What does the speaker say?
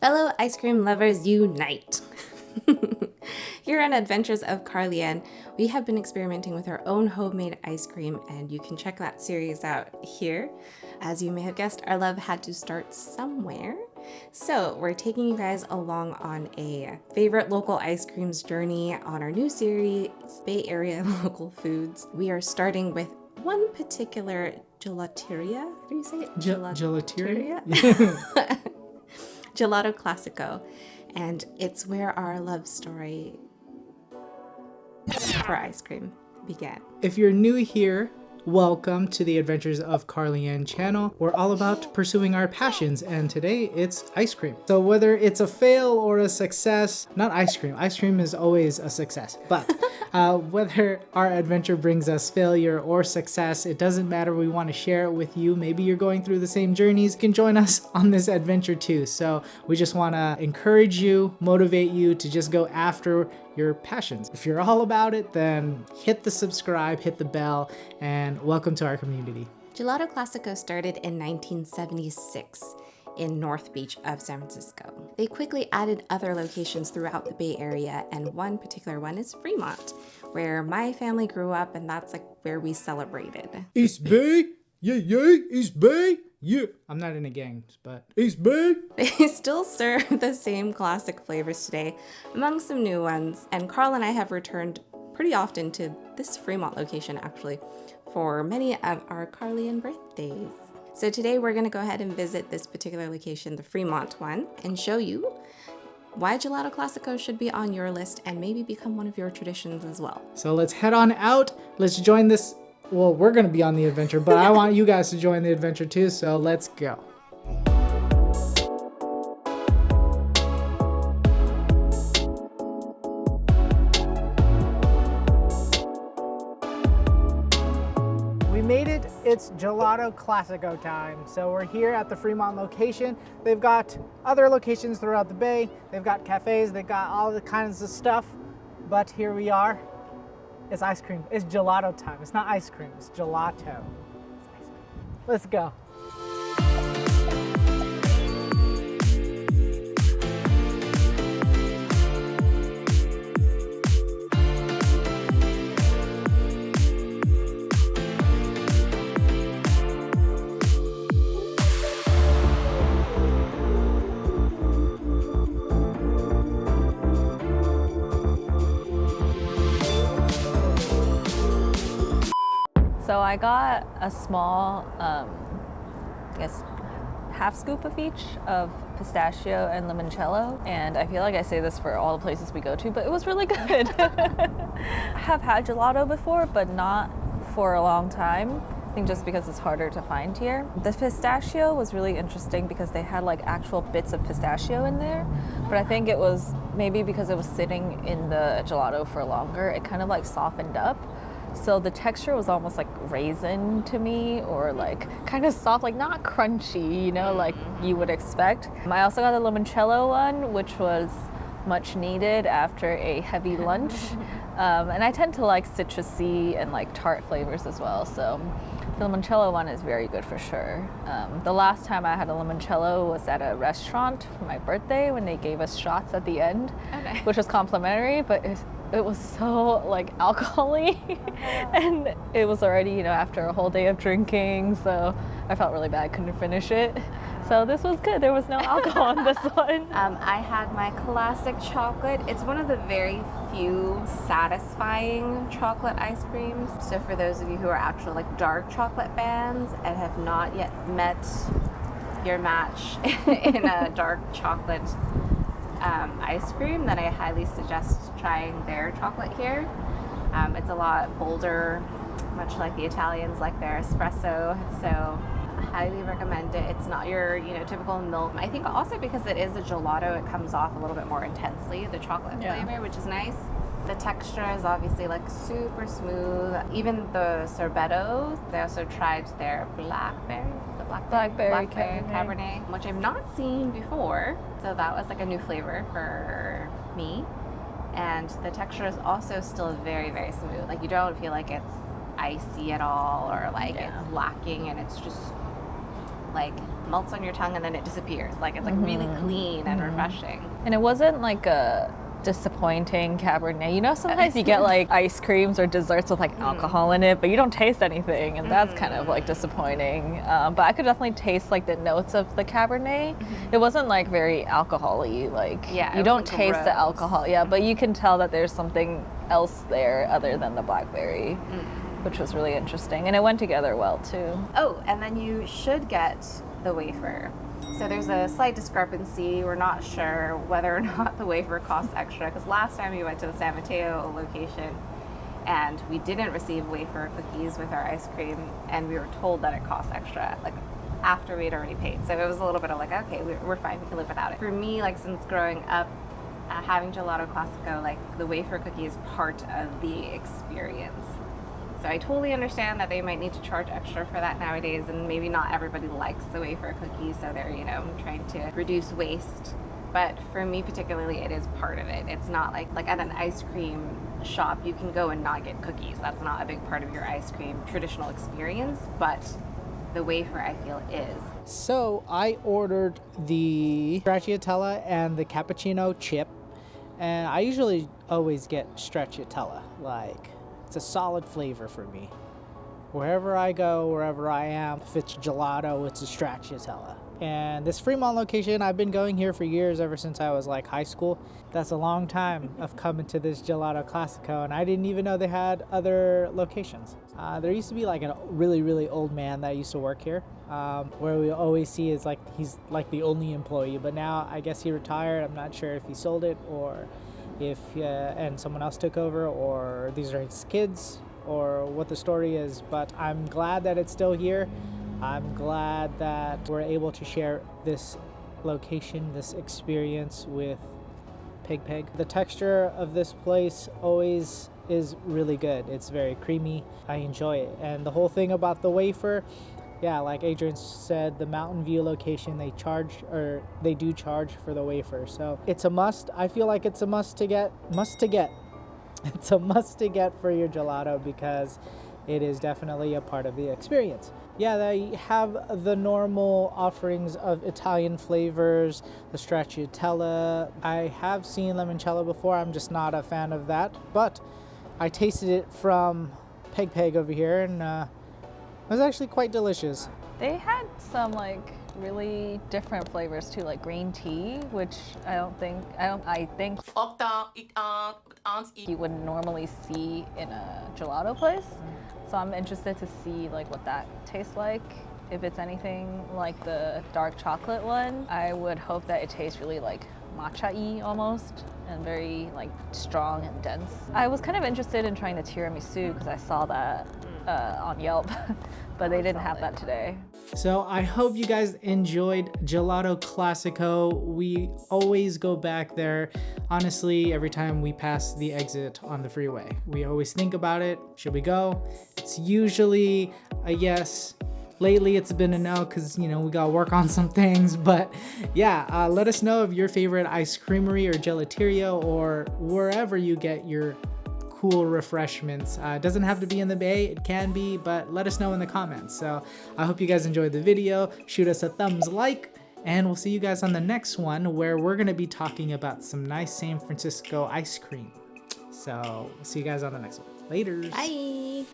Fellow ice cream lovers unite! Here on Adventures of Carlienne, we have been experimenting with our own homemade ice cream, and you can check that series out here. As you may have guessed, our love had to start somewhere. So we're taking you guys along on a favorite local ice creams journey on our new series, Bay Area Local Foods. We are starting with one particular gelateria. How do you say it? Gelateria? Gelato Classico. And it's where our love story for ice cream began. If you're new here, welcome to the Adventures of Carlienne channel. We're all about pursuing our passions, and today it's ice cream. So whether it's a fail or a success, not ice cream is always a success, but whether our adventure brings us failure or success, it doesn't matter. We want to share it with you. Maybe you're going through the same journeys. You can join us on this adventure too. So we just want to encourage you, motivate you to just go after your passions. If you're all about it, then hit the subscribe, hit the bell, and welcome to our community. Gelato Classico started in 1976 in North Beach of San Francisco. They quickly added other locations throughout the Bay Area, and one particular one is Fremont, where my family grew up, and that's like where we celebrated. East Bay? Yeah, East Bay? Yeah. I'm not in a gang, but East Bay? They still serve the same classic flavors today, among some new ones, and Carl and I have returned pretty often to this Fremont location actually for many of our Carlienne birthdays. So today we're going to go ahead and visit this particular location, the Fremont one, and show you why Gelato Classico should be on your list and maybe become one of your traditions as well. So let's head on out. Let's join this. Well, we're going to be on the adventure, but I want you guys to join the adventure too, so let's go. We made it. It's Gelato Classico time. So we're here at the Fremont location. They've got other locations throughout the Bay. They've got cafes. They've got all the kinds of stuff. But here we are. It's ice cream. It's gelato time. It's not ice cream. It's gelato. It's ice cream. Let's go. So I got a small, I guess, half scoop of each of pistachio and limoncello, and I feel like I say this for all the places we go to, but it was really good. I have had gelato before, but not for a long time. I think just because it's harder to find here. The pistachio was really interesting because they had like actual bits of pistachio in there, but I think it was maybe because it was sitting in the gelato for longer, it kind of like softened up. So the texture was almost like raisin to me, or like kind of soft, like not crunchy, you know, like you would expect. I also got the limoncello one, which was much needed after a heavy lunch. And I tend to like citrusy and like tart flavors as well. So the limoncello one is very good for sure. The last time I had a limoncello was at a restaurant for my birthday when they gave us shots at the end, which was complimentary, but it was so like alcohol-y and it was already, you know, after a whole day of drinking, so I felt really bad, couldn't finish it. So this was good. There was no alcohol in this one. I had my classic chocolate. It's one of the very few satisfying chocolate ice creams. So for those of you who are actual like dark chocolate fans and have not yet met your match in a dark chocolate ice cream, then I highly suggest trying their chocolate here. It's a lot bolder, much like the Italians like their espresso, so I highly recommend it. It's not your, you know, typical milk. I think also because it is a gelato, it comes off a little bit more intensely, the chocolate flavor, which is nice. The texture is obviously like super smooth. Even the sorbetto, they also tried their blackberry Cabernet, which I've not seen before. So that was like a new flavor for me. And the texture is also still very, very smooth. Like you don't feel like it's icy at all or like it's lacking, and it's just like melts on your tongue and then it disappears. Like it's like really clean and refreshing. And it wasn't like a disappointing Cabernet. You know, sometimes you get like ice creams or desserts with like alcohol in it, but you don't taste anything, and that's kind of like disappointing. But I could definitely taste like the notes of the Cabernet. It wasn't like very alcohol-y, like you don't taste the alcohol, but you can tell that there's something else there other than the blackberry, which was really interesting, and it went together well too. Oh, and then you should get the wafer. So there's a slight discrepancy. We're not sure whether or not the wafer costs extra, because last time we went to the San Mateo location and we didn't receive wafer cookies with our ice cream, and we were told that it costs extra, like after we'd already paid. So it was a little bit of like, okay, we're fine, we can live without it. For me, like since growing up, having Gelato Classico, like the wafer cookie is part of the experience. So I totally understand that they might need to charge extra for that nowadays, and maybe not everybody likes the wafer cookies, so they're, you know, trying to reduce waste. But for me particularly, it is part of it. It's not like at an ice cream shop, you can go and not get cookies. That's not a big part of your ice cream traditional experience, but the wafer, I feel, is. So I ordered the stracciatella and the cappuccino chip, and I usually always get stracciatella. Like, it's a solid flavor for me. Wherever I go, wherever I am, if it's gelato, it's a stracciatella. And this Fremont location, I've been going here for years, ever since I was like high school. That's a long time of coming to this Gelato Classico, and I didn't even know they had other locations. There used to be like a really, really old man that used to work here, where we always see is like he's like the only employee, but now I guess he retired. I'm not sure if he sold it or if and someone else took over, or these are his kids, or what the story is, but I'm glad that it's still here. I'm glad that we're able to share this location, this experience with Peg. The texture of this place always is really good. It's very creamy. I enjoy it. And the whole thing about the wafer, yeah, like Adrian said, the Mountain View location, they do charge for the wafer. So it's a must. I feel like it's a must to get. It's a must to get for your gelato, because it is definitely a part of the experience. Yeah, they have the normal offerings of Italian flavors, the stracciatella. I have seen limoncello before. I'm just not a fan of that, but I tasted it from Peg over here, and it was actually quite delicious. They had some like really different flavors too, like green tea, which I think you would normally see in a gelato place. So I'm interested to see like what that tastes like. If it's anything like the dark chocolate one, I would hope that it tastes really like matcha-y almost, and very like strong and dense. I was kind of interested in trying the tiramisu because I saw that on Yelp, but they didn't have that today. So I hope you guys enjoyed Gelato Classico. We always go back there. Honestly, every time we pass the exit on the freeway, we always think about it. Should we go? It's usually a yes. Lately, it's been a no because, you know, we got to work on some things. But yeah, let us know of your favorite ice creamery or gelateria or wherever you get your cool refreshments. It doesn't have to be in the Bay, it can be, but let us know in the comments. So I hope you guys enjoyed the video. Shoot us a thumbs like, and we'll see you guys on the next one, where we're gonna be talking about some nice San Francisco ice cream. So see you guys on the next one. Laters. Bye.